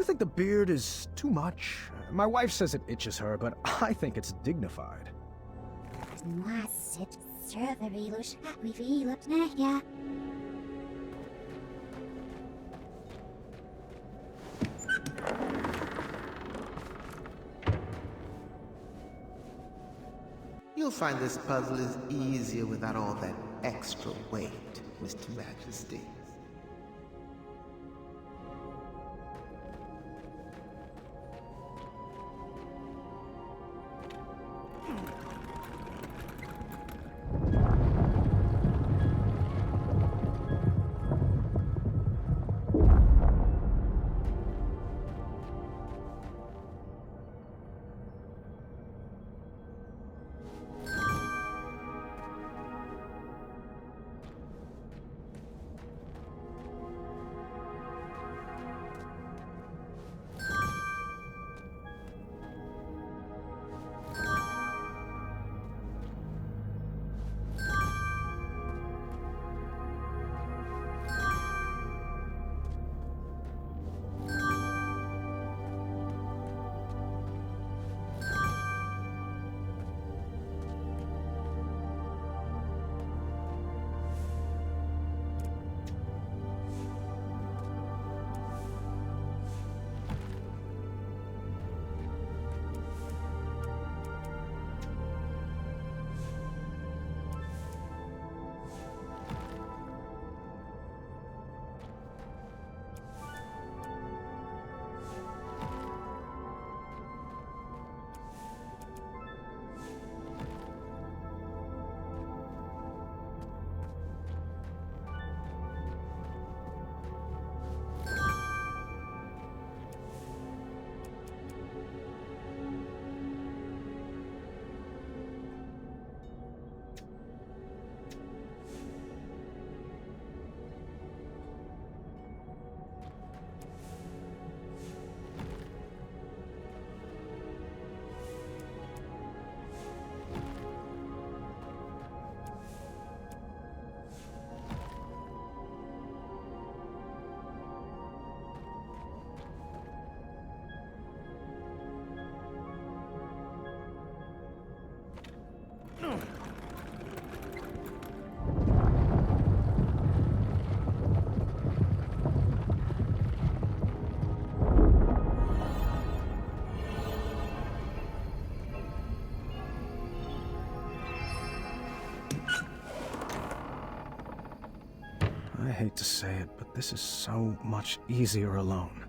You think the beard is too much? My wife says it itches her, but I think it's dignified. You'll find this puzzle is easier without all that extra weight, Mr. Majesty. I hate to say it, but this is so much easier alone.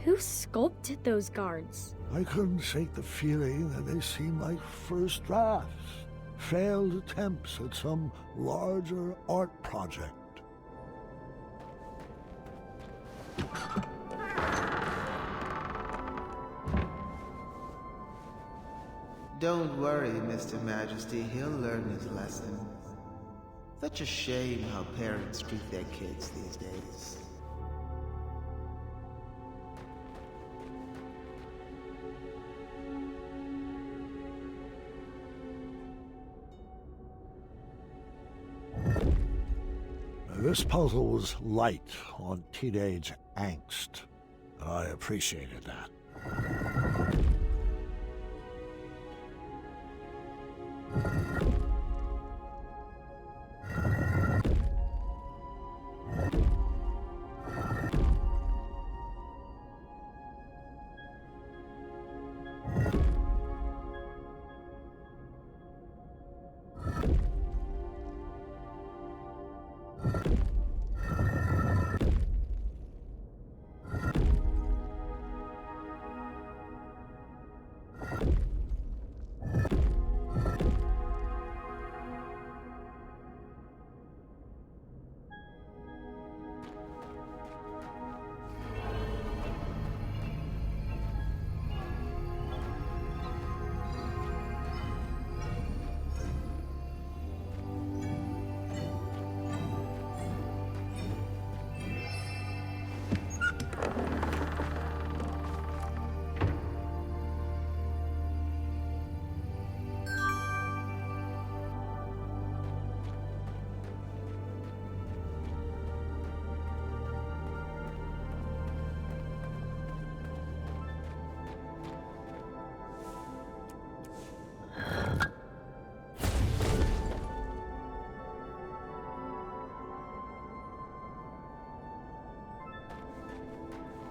Who sculpted those guards? I couldn't shake the feeling that they seem like first drafts, failed attempts at some larger art project. Don't worry, Mr. Majesty, he'll learn his lesson. Such a shame how parents treat their kids these days. This puzzle was light on teenage angst, and I appreciated that.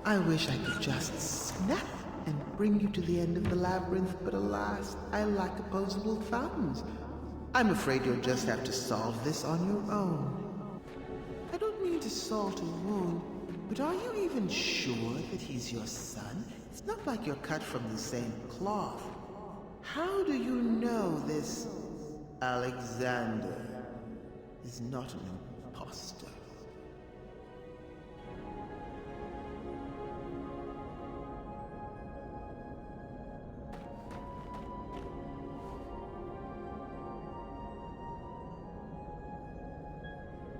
I wish I could just snap and bring you to the end of the labyrinth, but alas, I lack opposable thumbs. I'm afraid you'll just have to solve this on your own. I don't mean to salt a wound, but are you even sure that he's your son? It's not like you're cut from the same cloth. How do you know this Alexander is not an imposter?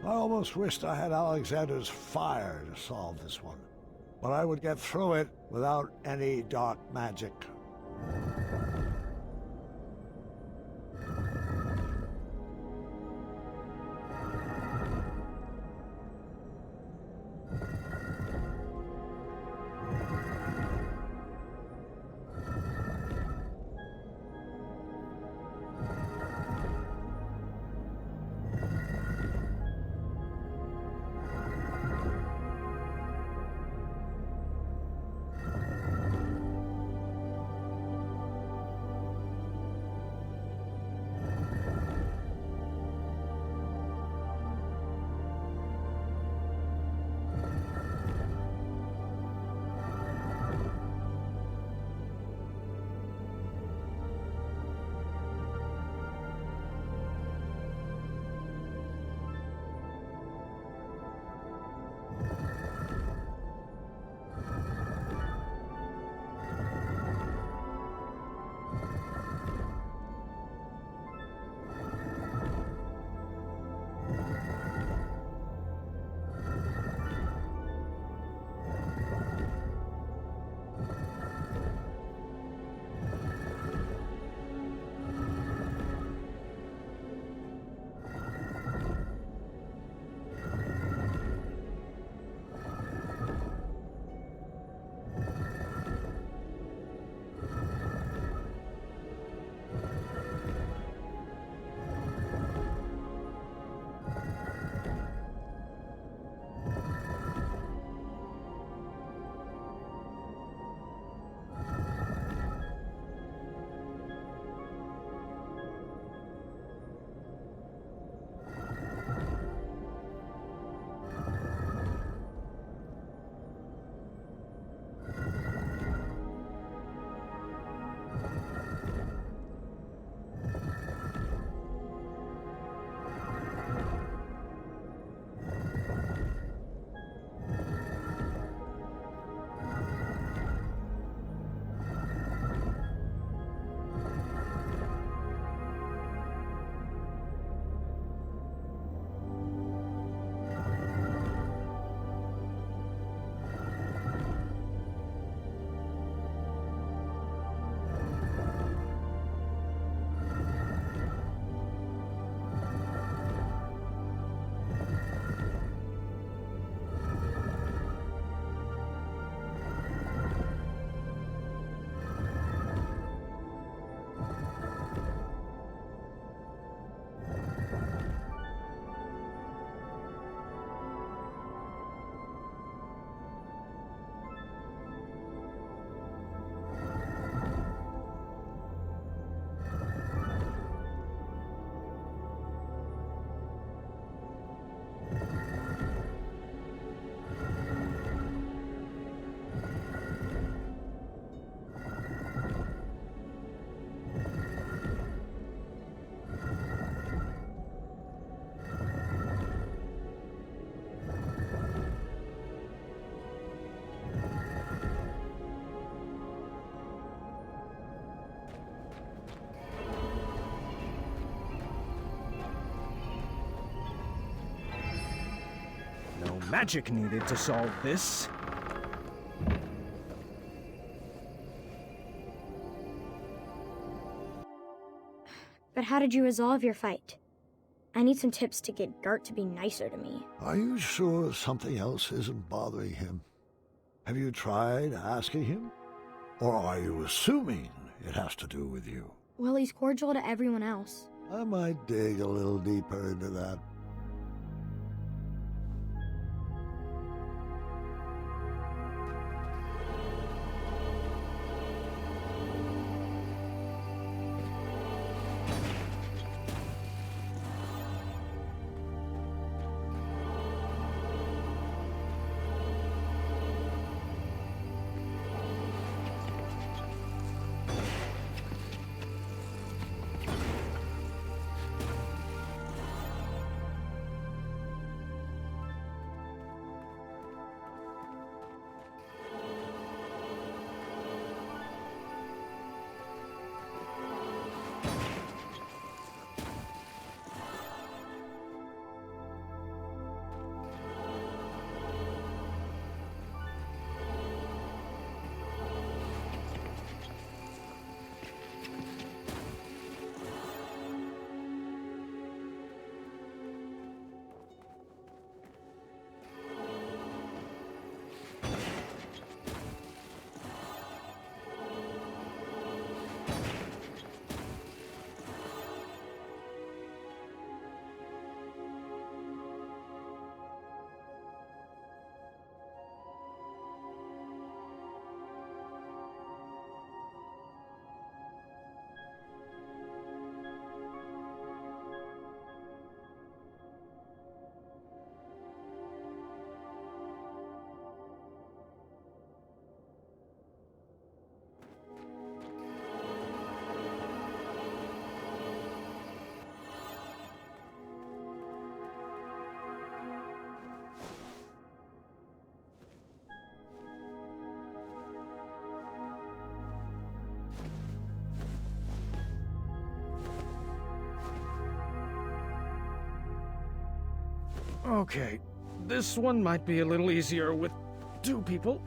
I almost wished I had Alexander's fire to solve this one, but I would get through it without any dark magic. Magic needed to solve this. But how did you resolve your fight? I need some tips to get Gart to be nicer to me. Are you sure something else isn't bothering him? Have you tried asking him? Or are you assuming it has to do with you? Well, he's cordial to everyone else. I might dig a little deeper into that. Okay, this one might be a little easier with two people.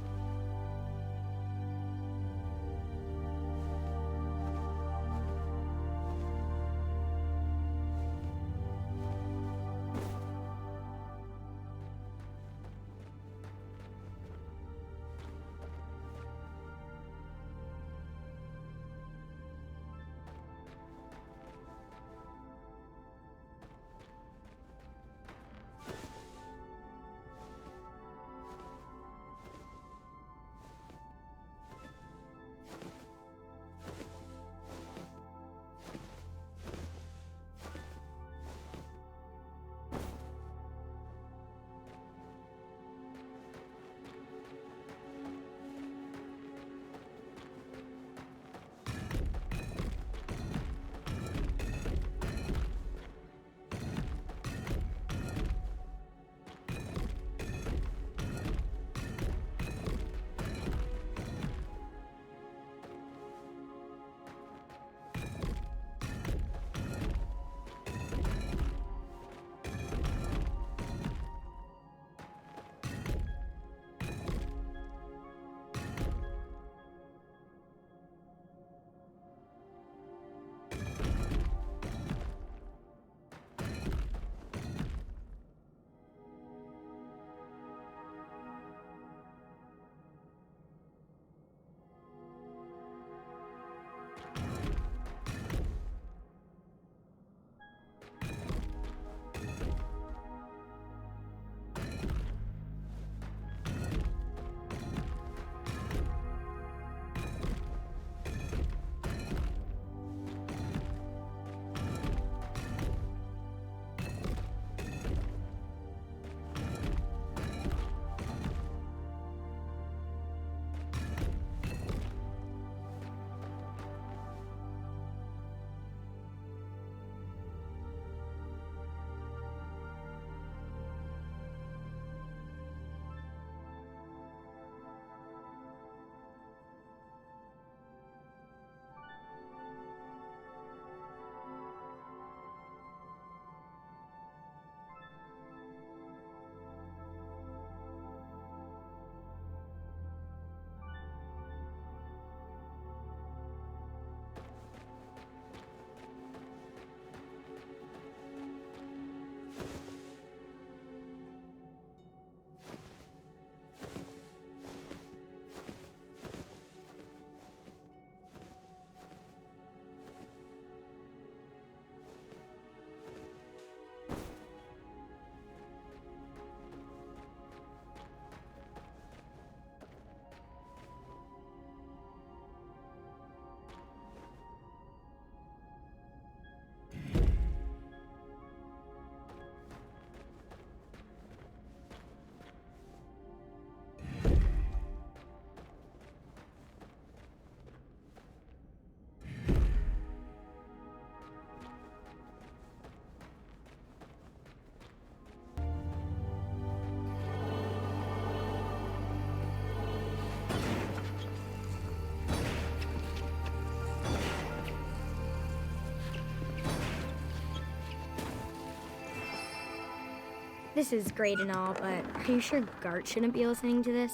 This is great and all, but are you sure Gart shouldn't be listening to this?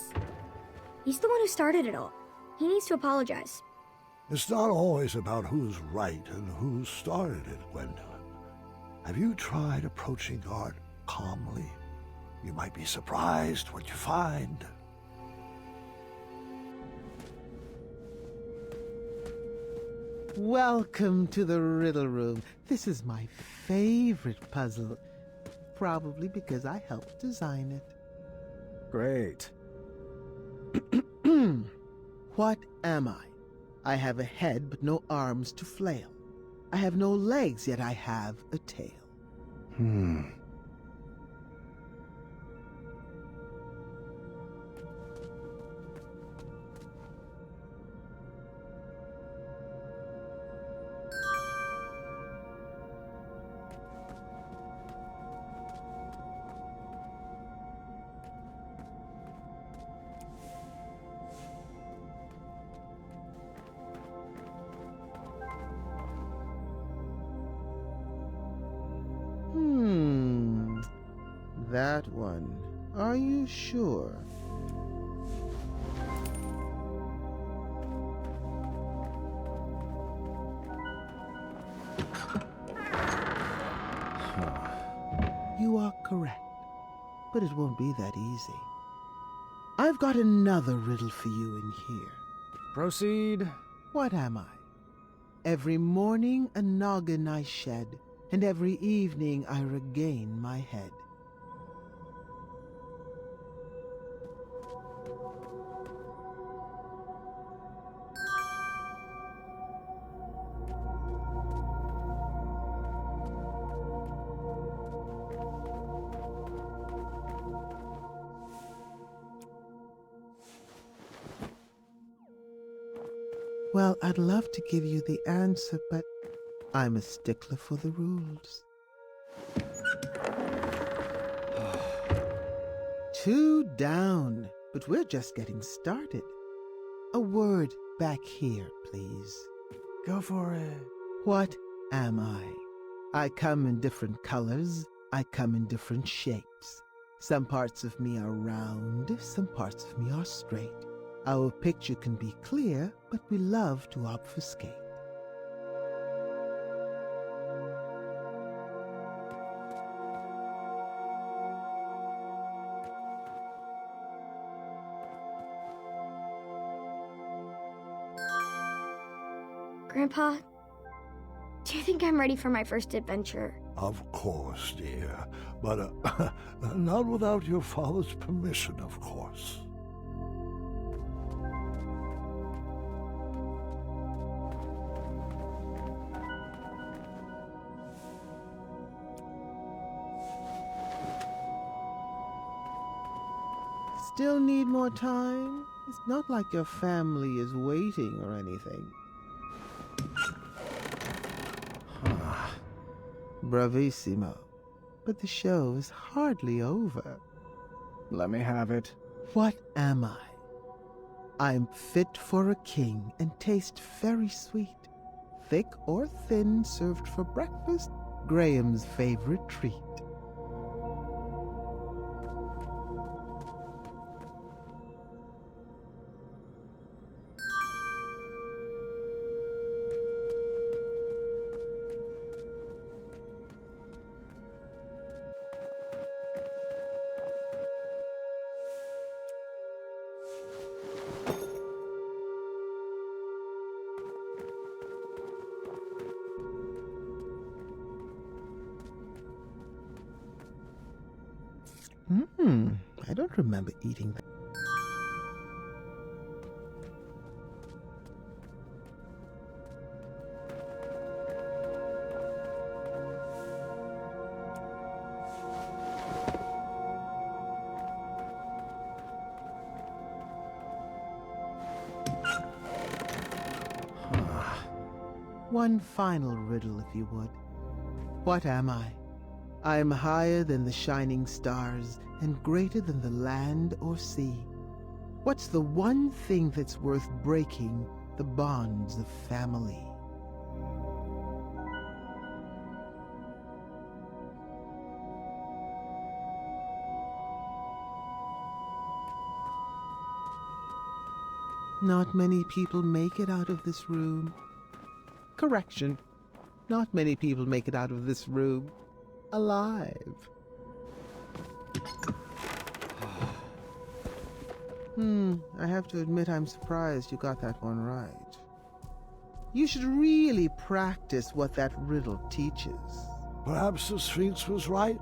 He's the one who started it all. He needs to apologize. It's not always about who's right and who started it, Gwendolyn. Have you tried approaching Art calmly? You might be surprised what you find. Welcome to the riddle room. This is my favorite puzzle. Probably because I helped design it. Great. What am I? I have a head but no arms to flail. I have no legs, yet I have a tail. That one. Are you sure? You are correct, but it won't be that easy. I've got another riddle for you in here. Proceed. What am I? Every morning a noggin I shed, and every evening I regain my head. Well, I'd love to give you the answer, but I'm a stickler for the rules. 2 down, but we're just getting started. A word back here, please. Go for it. What am I? I come in different colors. I come in different shapes. Some parts of me are round, some parts of me are straight. Our picture can be clear, but we love to obfuscate. Grandpa, do you think I'm ready for my first adventure? Of course, dear. But not without your father's permission, of course. Still need more time? It's not like your family is waiting or anything. Bravissimo. But the show is hardly over. Let me have it. What am I? I'm fit for a king and taste very sweet. Thick or thin, served for breakfast, Graham's favorite treat. I don't remember eating that. One final riddle, if you would. What am I? I am higher than the shining stars and greater than the land or sea. What's the one thing that's worth breaking the bonds of family? Not many people make it out of this room. Correction. Not many people make it out of this room alive. I have to admit I'm surprised you got that one right. You should really practice what that riddle teaches. Perhaps the Sphinx was right.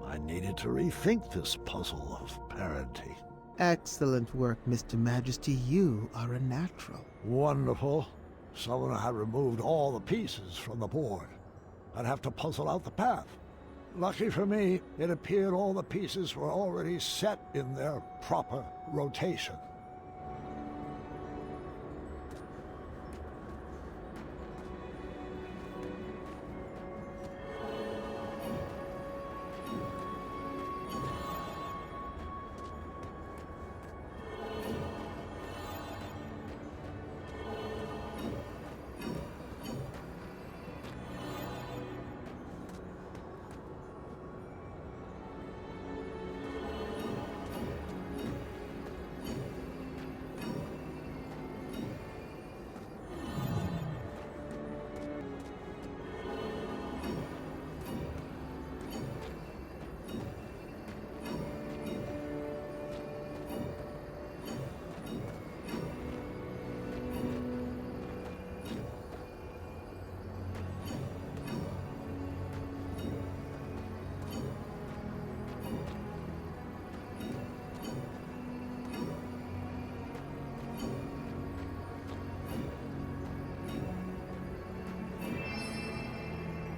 I needed to rethink this puzzle of parenting. Excellent work, Mr. Majesty. You are a natural. Wonderful. Someone had removed all the pieces from the board. I'd have to puzzle out the path. Lucky for me, it appeared all the pieces were already set in their proper rotation.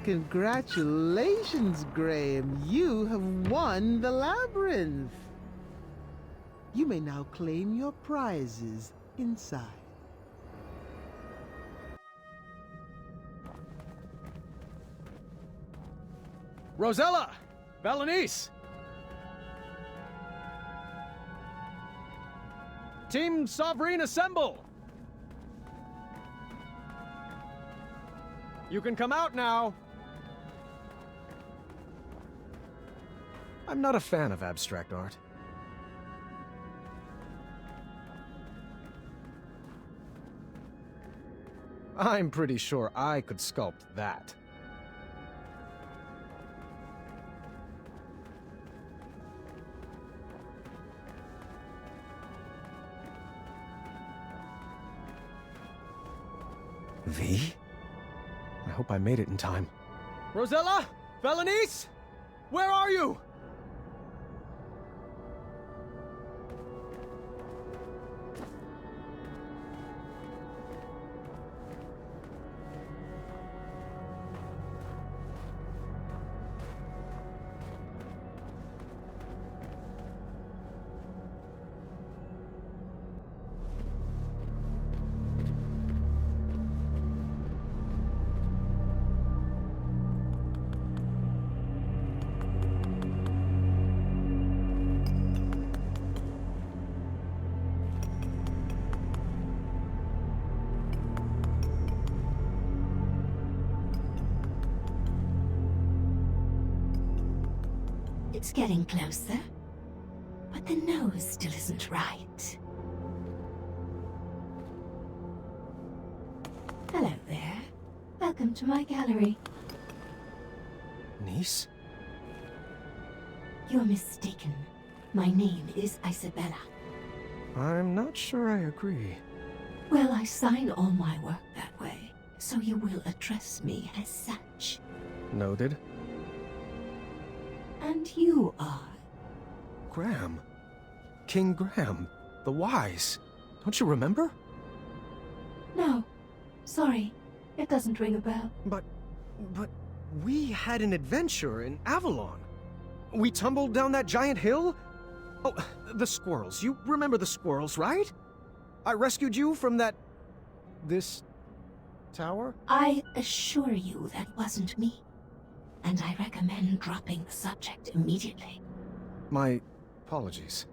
Congratulations, Graham. You have won the labyrinth. You may now claim your prizes inside. Rosella! Valenice! Team Sovereign, assemble! You can come out now! I'm not a fan of abstract art. I'm pretty sure I could sculpt that. V? I hope I made it in time. Rosella? Valenice? Where are you? It's getting closer, but the nose still isn't right. Hello there. Welcome to my gallery. Niece? You're mistaken. My name is Isabella. I'm not sure I agree. Well, I sign all my work that way, so you will address me as such. Noted. And you are? Graham. King Graham. The Wise. Don't you remember? No. Sorry. It doesn't ring a bell. But we had an adventure in Avalon. We tumbled down that giant hill? Oh, the squirrels. You remember the squirrels, right? I rescued you from this tower? I assure you that wasn't me. And I recommend dropping the subject immediately. My apologies.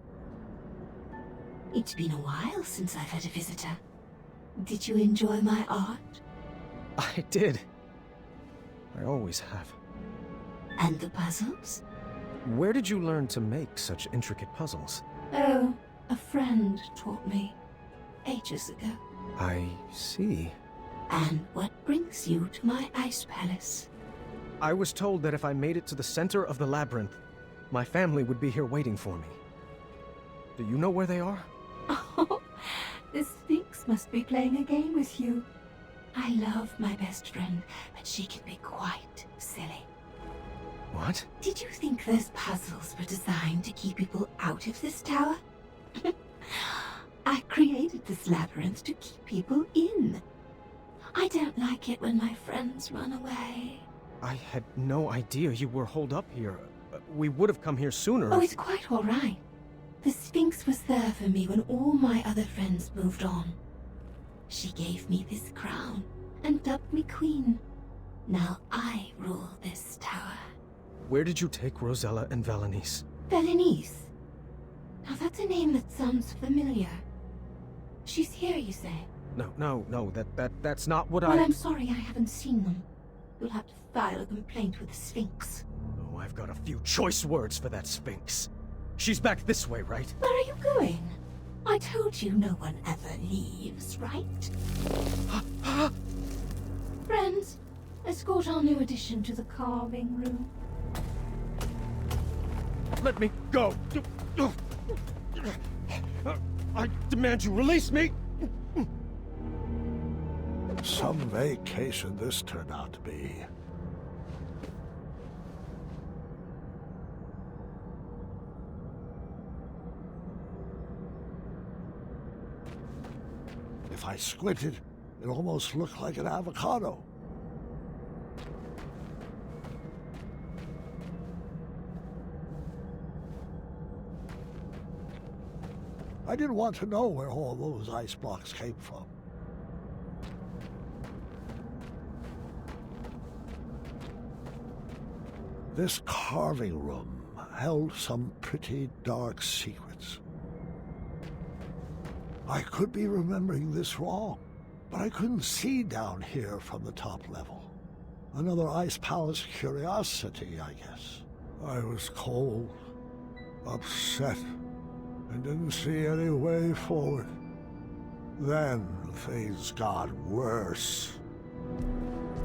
It's been a while since I've had a visitor. Did you enjoy my art? I did. I always have. And the puzzles? Where did you learn to make such intricate puzzles? Oh, a friend taught me. Ages ago. I see. And what brings you to my ice palace? I was told that if I made it to the center of the labyrinth, my family would be here waiting for me. Do you know where they are? Oh, the Sphinx must be playing a game with you. I love my best friend, but she can be quite silly. What? Did you think those puzzles were designed to keep people out of this tower? I created this labyrinth to keep people in. I don't like it when my friends run away. I had no idea you were holed up here. We would have come here sooner. Oh, it's quite all right. The Sphinx was there for me when all my other friends moved on. She gave me this crown and dubbed me queen. Now I rule this tower. Where did you take Rosella and Valenice? Valenice? Now that's a name that sounds familiar. She's here, you say? No, that's not what Well, I... I'm sorry I haven't seen them. You'll have to file a complaint with the Sphinx. Oh, I've got a few choice words for that Sphinx. She's back this way, right? Where are you going? I told you no one ever leaves, right? Friends, escort our new addition to the carving room. Let me go! I demand you release me! Some vacation this turned out to be. If I squinted, it almost looked like an avocado. I didn't want to know where all those ice blocks came from. This carving room held some pretty dark secrets. I could be remembering this wrong, but I couldn't see down here from the top level. Another Ice Palace curiosity, I guess. I was cold, upset, and didn't see any way forward. Then things got worse.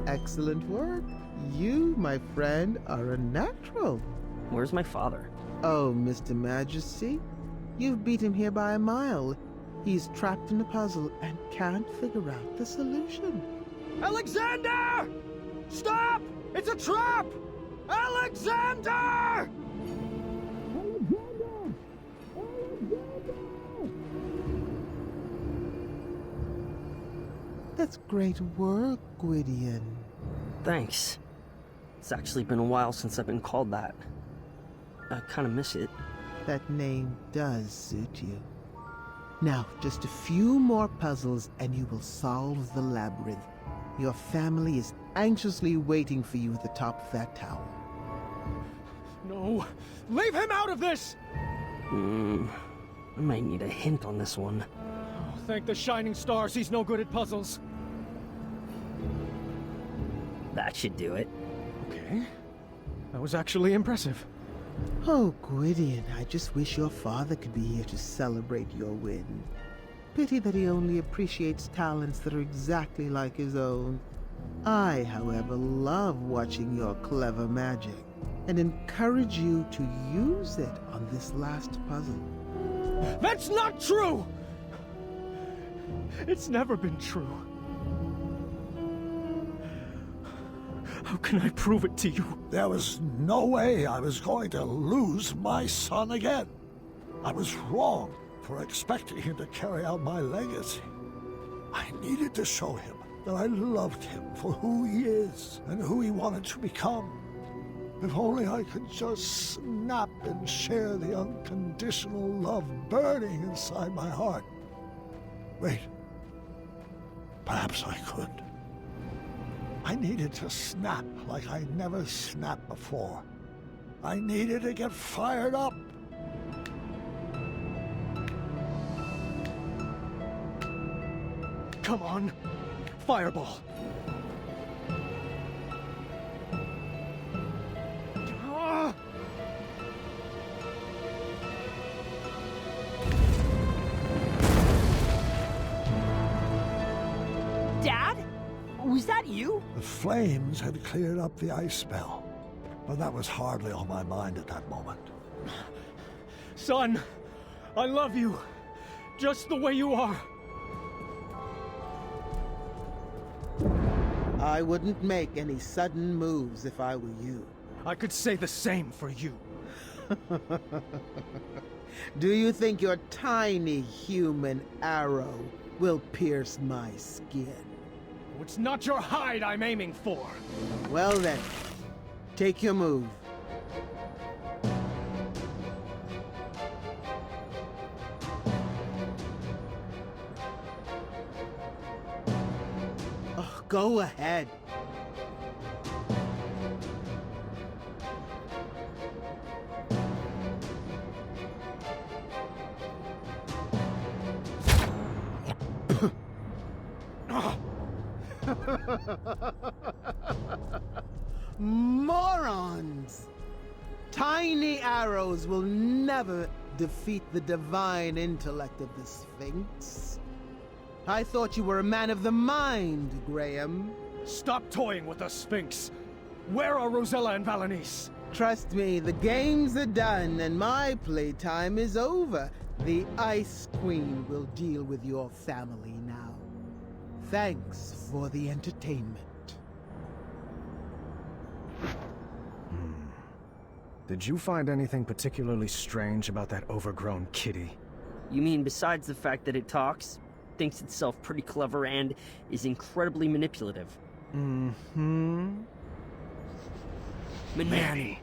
Excellent work. You, my friend, are a natural. Where's my father? Oh, Mr. Majesty, you've beat him here by a mile. He's trapped in a puzzle and can't figure out the solution. Alexander! Stop! It's a trap! Alexander! That's great work, Gwydion. Thanks. It's actually been a while since I've been called that. I kind of miss it. That name does suit you. Now, just a few more puzzles and you will solve the labyrinth. Your family is anxiously waiting for you at the top of that tower. No! Leave him out of this! I might need a hint on this one. Oh, thank the shining stars he's no good at puzzles. That should do it. Okay. That was actually impressive. Oh, Gwydion, I just wish your father could be here to celebrate your win. Pity that he only appreciates talents that are exactly like his own. I, however, love watching your clever magic and encourage you to use it on this last puzzle. That's not true! It's never been true. How can I prove it to you? There was no way I was going to lose my son again. I was wrong for expecting him to carry out my legacy. I needed to show him that I loved him for who he is and who he wanted to become. If only I could just snap and share the unconditional love burning inside my heart. Wait, perhaps I could. I needed to snap like I never snapped before. I needed to get fired up. Come on. Fireball. Ah! Dad? Was that you? The flames had cleared up the ice spell, but that was hardly on my mind at that moment. Son, I love you. Just the way you are. I wouldn't make any sudden moves if I were you. I could say the same for you. Do you think your tiny human arrow will pierce my skin? It's not your hide I'm aiming for. Well then, take your move. Oh, go ahead. Morons! Tiny arrows will never defeat the divine intellect of the Sphinx. I thought you were a man of the mind, Graham. Stop toying with the Sphinx. Where are Rosella and Valanice? Trust me, the games are done and my playtime is over. The Ice Queen will deal with your family now. Thanks for the entertainment. Did you find anything particularly strange about that overgrown kitty? You mean besides the fact that it talks, thinks itself pretty clever, and is incredibly manipulative? Mm-hmm. Manny!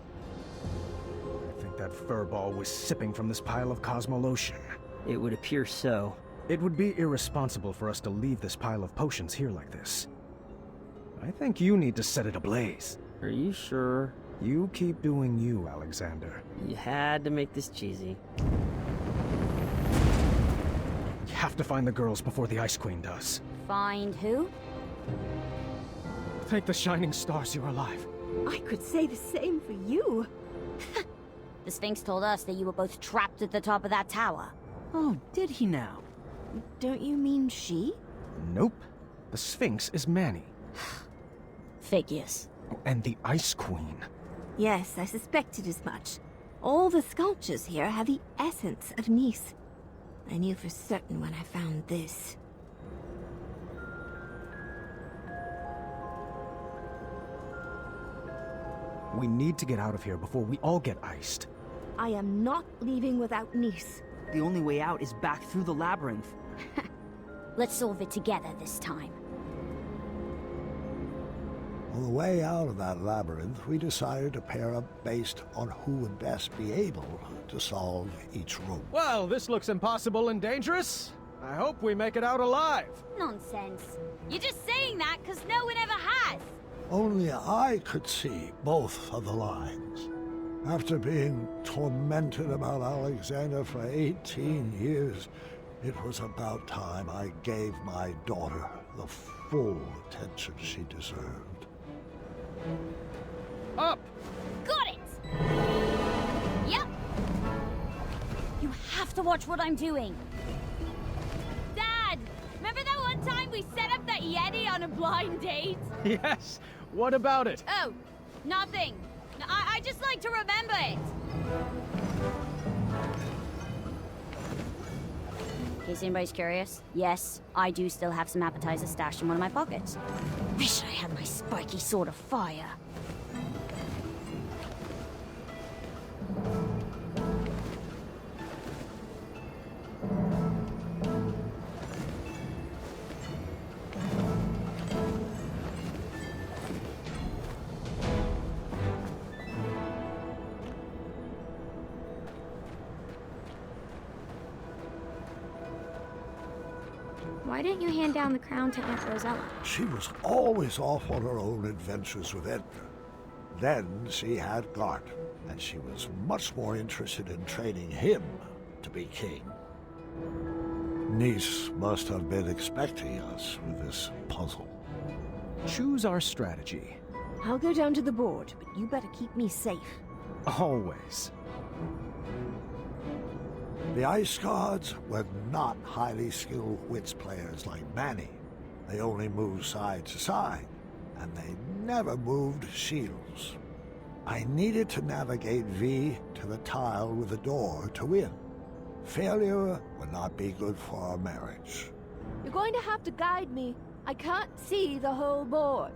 I think that furball was sipping from this pile of Cosmolotion. It would appear so. It would be irresponsible for us to leave this pile of potions here like this. I think you need to set it ablaze. Are you sure? You keep doing you, Alexander. You had to make this cheesy. You have to find the girls before the Ice Queen does. Find who? Thank the shining stars you're alive. I could say the same for you. The Sphinx told us that you were both trapped at the top of that tower. Oh, did he now? Don't you mean she? Nope. The Sphinx is Manny. Figures. Oh, and the Ice Queen. Yes, I suspected as much. All the sculptures here have the essence of Nice. I knew for certain when I found this. We need to get out of here before we all get iced. I am not leaving without Nice. The only way out is back through the labyrinth. Let's solve it together this time. On the way out of that labyrinth, we decided to pair up based on who would best be able to solve each room. Well, this looks impossible and dangerous. I hope we make it out alive. Nonsense. You're just saying that because no one ever has. Only I could see both of the lines. After being tormented about Alexander for 18 years, it was about time I gave my daughter the full attention she deserved. Up! Got it! Yep. You have to watch what I'm doing. Dad, remember that one time we set up that Yeti on a blind date? Yes. What about it? Oh, nothing. I just like to remember it. In case anybody's curious, yes, I do still have some appetizers stashed in one of my pockets. Wish I had my spiky sword of fire. Why didn't you hand down the crown to Aunt Rosella? She was always off on her own adventures with Edgar. Then she had Gart, and she was much more interested in training him to be king. Nice must have been expecting us with this puzzle. Choose our strategy. I'll go down to the board, but you better keep me safe. Always. The Ice Guards were not highly skilled wits players like Manny. They only moved side to side, and they never moved shields. I needed to navigate V to the tile with the door to win. Failure would not be good for our marriage. You're going to have to guide me. I can't see the whole board.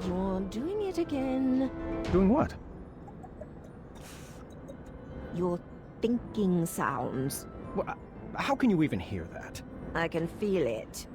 You're doing it again. Doing what? Your thinking sounds. Well, how can you even hear that? I can feel it.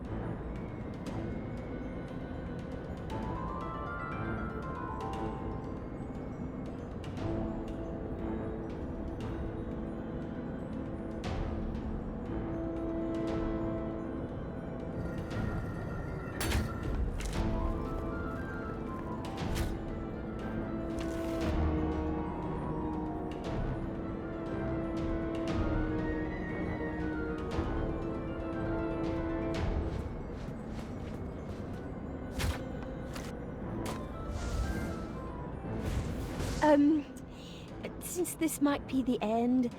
Since this might be the end,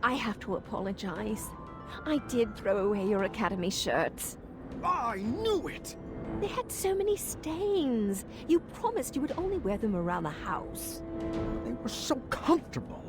I have to apologize. I did throw away your Academy shirts. I knew it! They had so many stains. You promised you would only wear them around the house. They were so comfortable.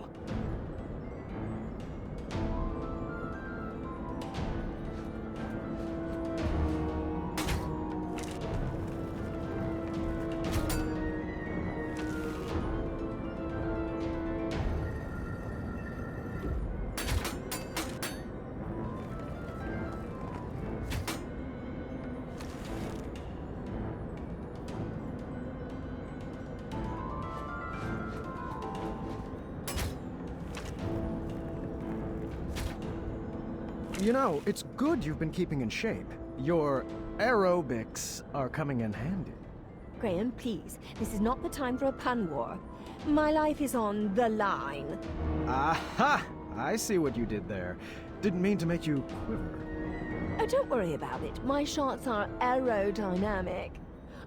You know, it's good you've been keeping in shape. Your aerobics are coming in handy. Graham, please, this is not the time for a pun war. My life is on the line. Aha! I see what you did there. Didn't mean to make you quiver. Oh, don't worry about it. My shots are aerodynamic.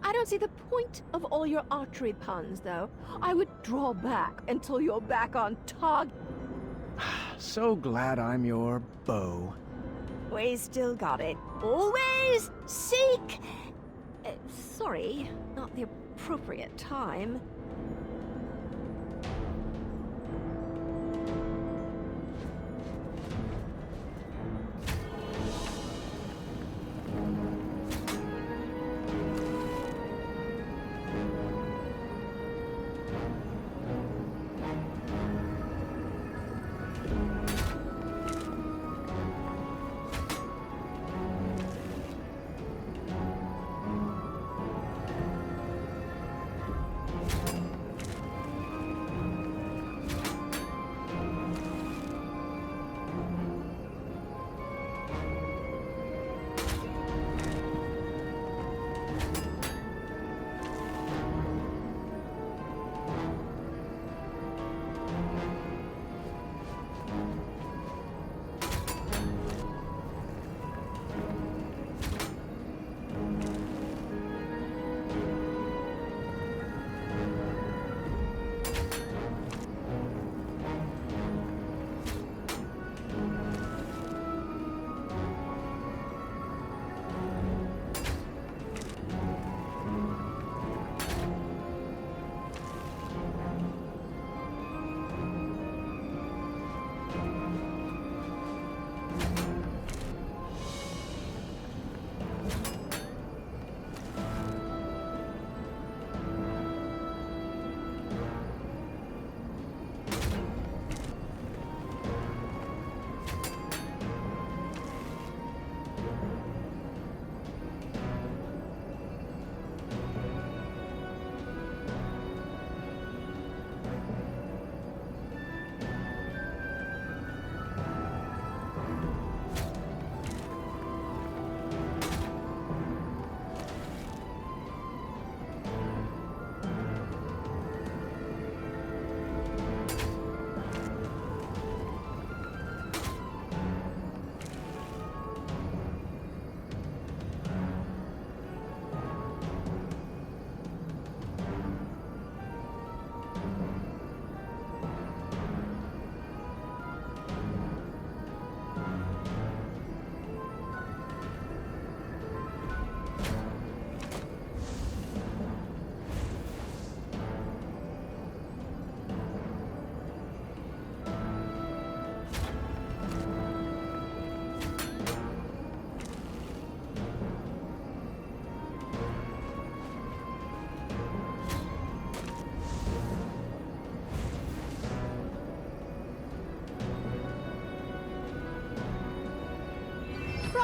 I don't see the point of all your archery puns, though. I would draw back until you're back on target. So glad I'm your beau. We still got it. Always seek... sorry, not the appropriate time.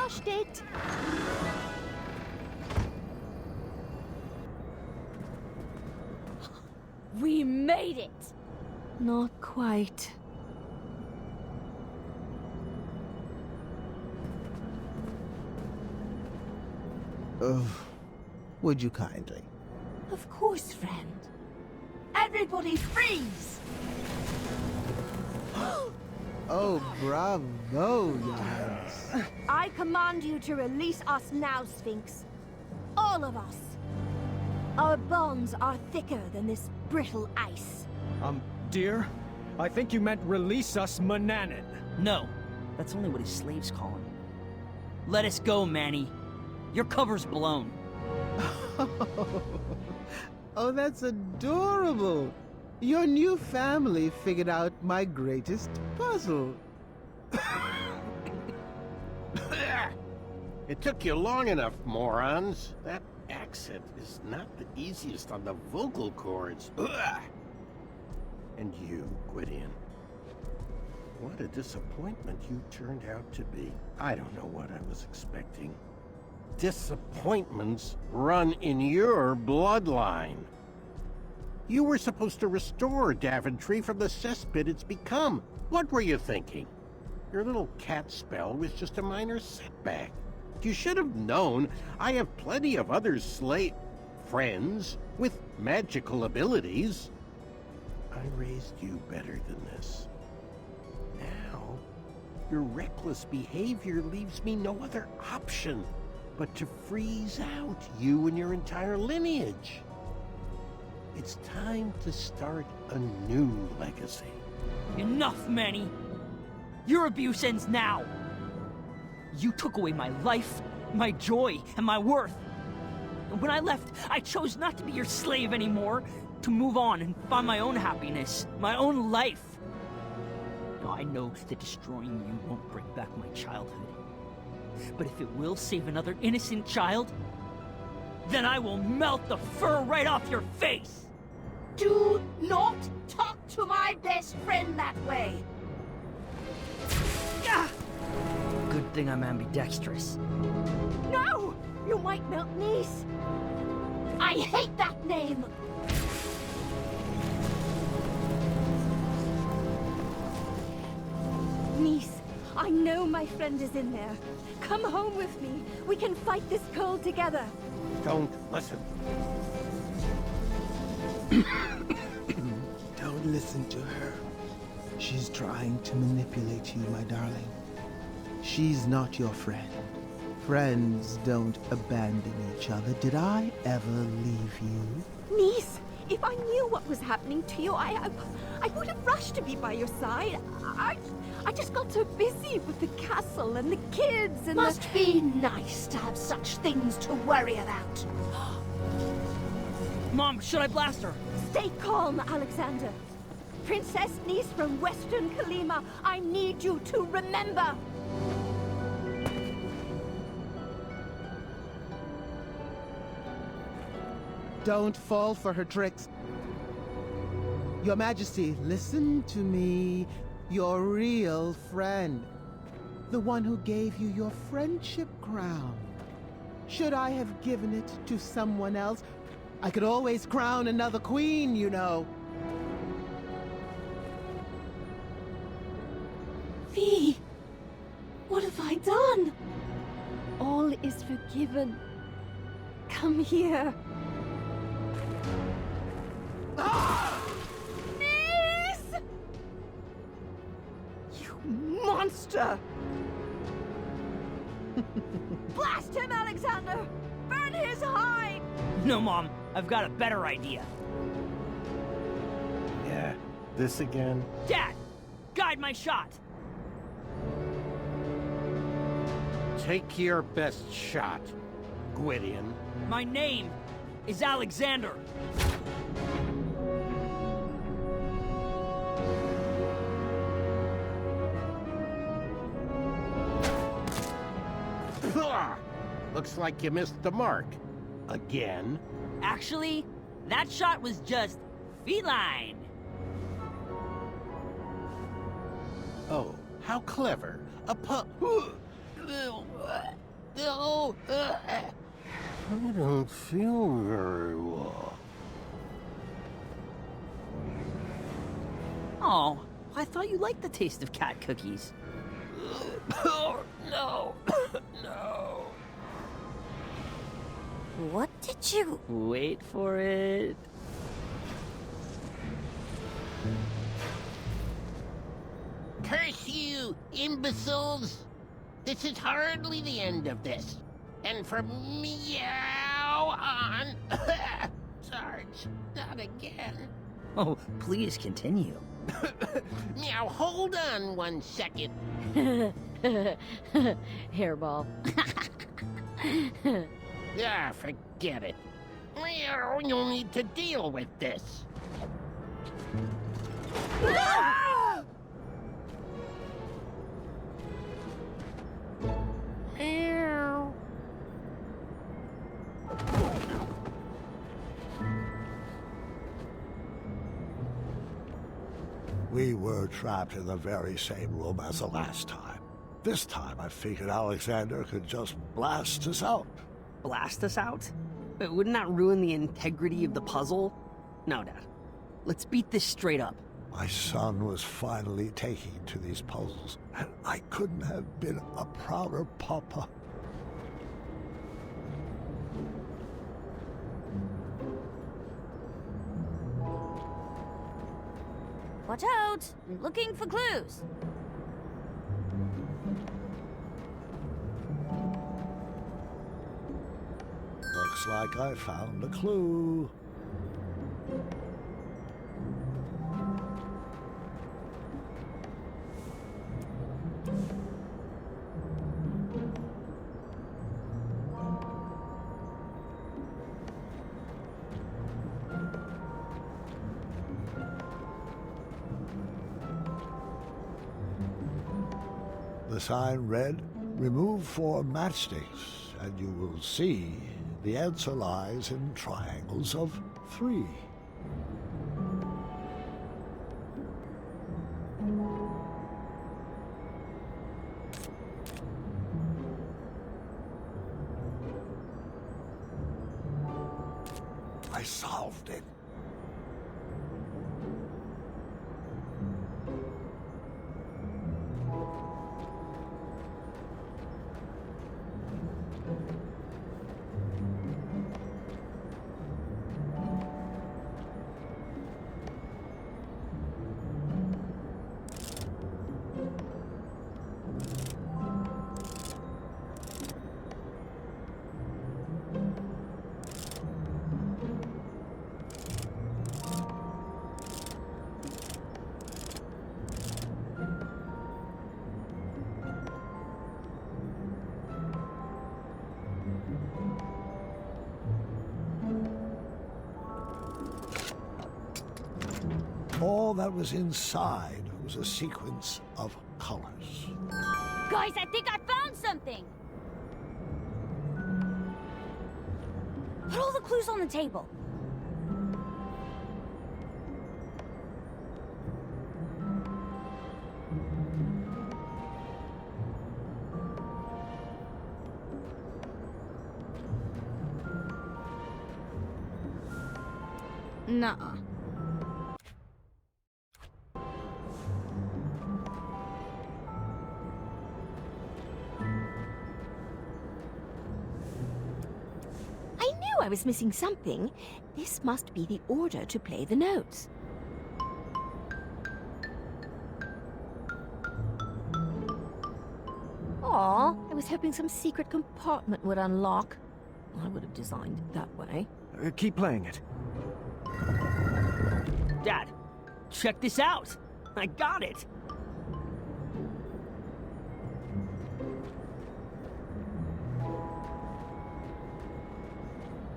rushed it. We made it! Not quite. Would you kindly? Of course, friend. Everybody freeze! Oh, bravo, Your Highness. I command you to release us now, Sphinx. All of us. Our bonds are thicker than this brittle ice. Dear, I think you meant release us, Mananin. No, that's only what his slaves call him. Let us go, Manny. Your cover's blown. Oh, that's adorable. Your new family figured out my greatest puzzle. It took you long enough, morons. That accent is not the easiest on the vocal cords. Ugh. And you, Gwydion. What a disappointment you turned out to be. I don't know what I was expecting. Disappointments run in your bloodline. You were supposed to restore Daventry from the cesspit it's become. What were you thinking? Your little cat spell was just a minor setback. You should have known I have plenty of other friends with magical abilities. I raised you better than this. Now, your reckless behavior leaves me no other option but to freeze out you and your entire lineage. It's time to start a new legacy. Enough, Manny! Your abuse ends now! You took away my life, my joy, and my worth. And when I left, I chose not to be your slave anymore, to move on and find my own happiness, my own life. Now, I know that destroying you won't bring back my childhood. But if it will save another innocent child, then I will melt the fur right off your face! Do not talk to my best friend that way! Ah! Good thing I'm ambidextrous. No! You might melt Nice! I hate that name! Nice, I know my friend is in there. Come home with me. We can fight this cold together. Don't listen. Don't listen to her. She's trying to manipulate you, my darling. She's not your friend. Friends don't abandon each other. Did I ever leave you? Nice, if I knew what was happening to you, I would have rushed to be by your side. I just got so busy with the castle and the kids and Must be nice to have such things to worry about. Mom, should I blast her? Stay calm, Alexander. Princess Nice from Western Kalima, I need you to remember. Don't fall for her tricks. Your Majesty, listen to me. Your real friend. The one who gave you your friendship crown. Should I have given it to someone else? I could always crown another queen, you know. V, what have I done? All is forgiven. Come here. Nice! You monster! Blast him, Alexander! Burn his hide! No, Mom, I've got a better idea. Yeah, this again? Dad, guide my shot! Take your best shot, Gwydion. My name is Alexander. Looks like you missed the mark. Again? Actually, that shot was just feline. Oh, how clever. A I don't feel very well. Oh, I thought you liked the taste of cat cookies. Oh, no. No. What did you... Wait for it. Curse you, imbeciles! This is hardly the end of this. And from meow on... Sarge, not again. Oh, please continue. Meow, hold on 1 second. Hairball. Ah, forget it. Meow, you'll need to deal with this. Meow. We were trapped in the very same room as the last time. This time I figured Alexander could just blast us out. Blast us out? But wouldn't that ruin the integrity of the puzzle? No, Dad. Let's beat this straight up. My son was finally taking to these puzzles, and I couldn't have been a prouder papa. Watch out! I'm looking for clues. Looks like I found a clue. The sign read, "Remove 4 matchsticks, and you will see the answer lies in triangles of 3. I solved it. All that was inside was a sequence of colors. Guys, I think I found something! Put all the clues on the table. Nuh-uh. I was missing something. This must be the order to play the notes. Aw, I was hoping some secret compartment would unlock. I would have designed it that way. Keep playing it. Dad, check this out! I got it!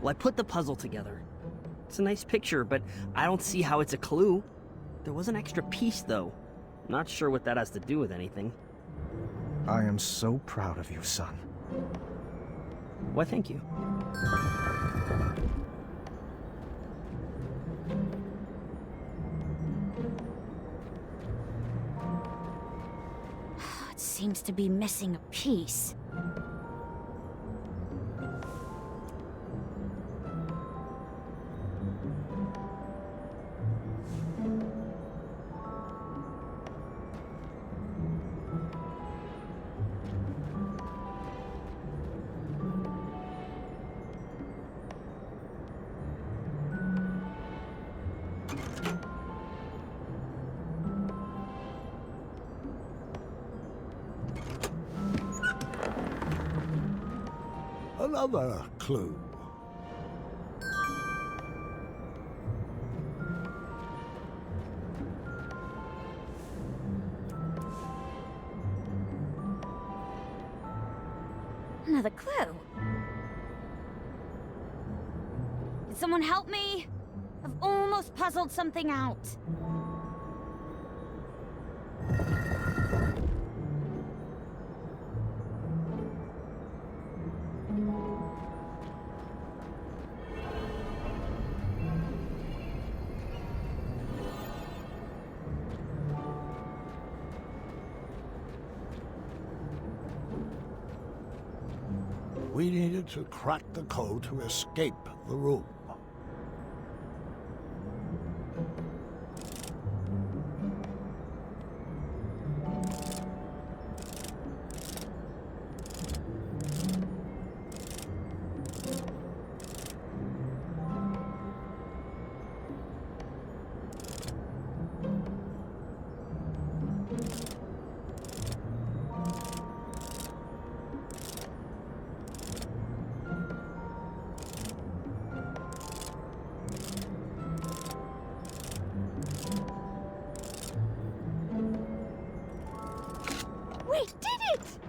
Well, I put the puzzle together. It's a nice picture, but I don't see how it's a clue. There was an extra piece, though. Not sure what that has to do with anything. I am so proud of you, son. Why, thank you. It's seems to be missing a piece. Another clue. Another clue. Can someone help me? I've almost puzzled something out. We needed to crack the code to escape the room. We did it!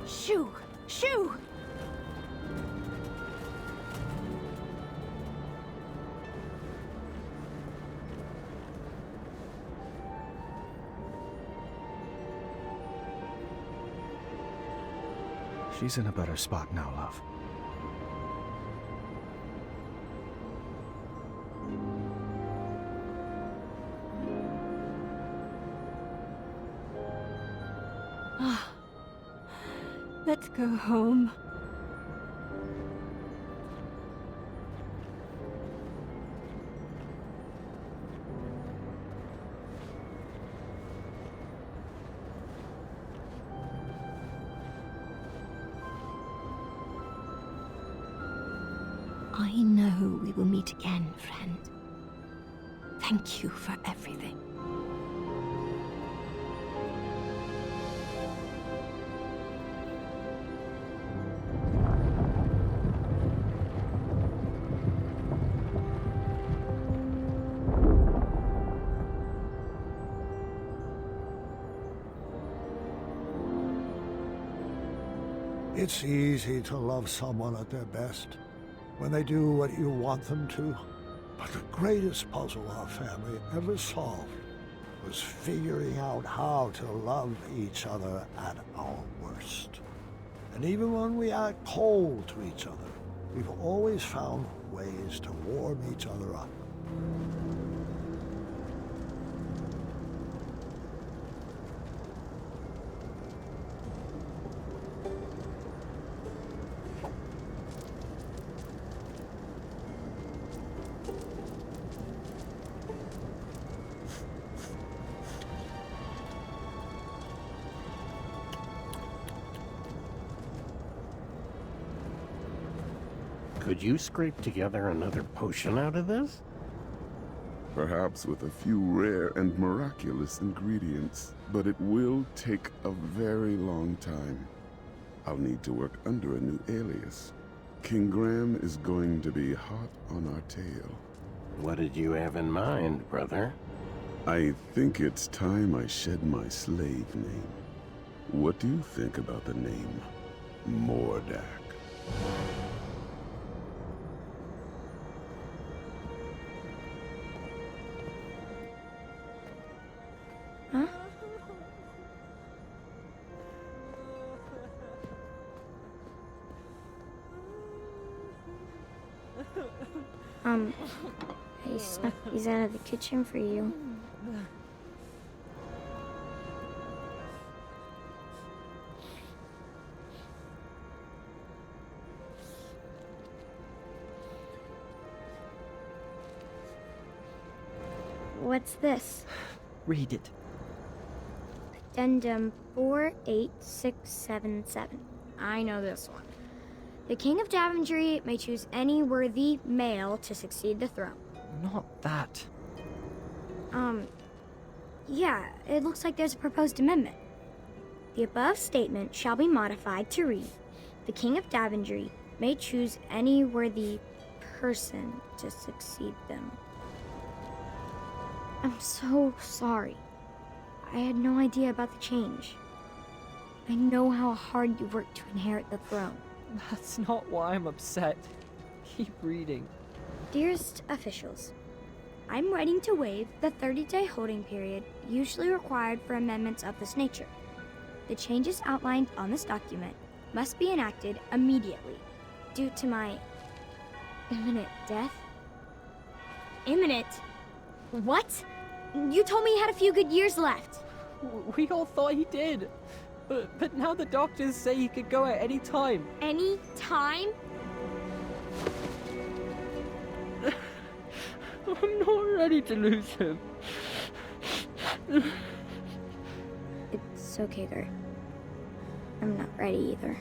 Shoo! Shoo! She's in a better spot now, love. Let's go home. I know we will meet again, friend. Thank you for everything. It's easy to love someone at their best, when they do what you want them to. But the greatest puzzle our family ever solved was figuring out how to love each other at our worst. And even when we act cold to each other, we've always found ways to warm each other up. Could you scrape together another potion out of this? Perhaps with a few rare and miraculous ingredients, but it will take a very long time. I'll need to work under a new alias. King Graham is going to be hot on our tail. What did you have in mind, brother? I think it's time I shed my slave name. What do you think about the name Mordak? Huh? I snuck these out of the kitchen for you. What's this? Read it. Addendum 48677. I know this one. The King of Daventry may choose any worthy male to succeed the throne. Not that. Yeah, it looks like there's a proposed amendment. The above statement shall be modified to read, the King of Daventry may choose any worthy person to succeed them. I'm so sorry. I had no idea about the change. I know how hard you worked to inherit the throne. That's not why I'm upset. Keep reading. Dearest officials, I'm writing to waive the 30-day holding period usually required for amendments of this nature. The changes outlined on this document must be enacted immediately due to my imminent death. Imminent? What? You told me he had a few good years left. We all thought he did. But now the doctors say he could go at any time. Any time? I'm not ready to lose him. It's okay, Gert. I'm not ready either.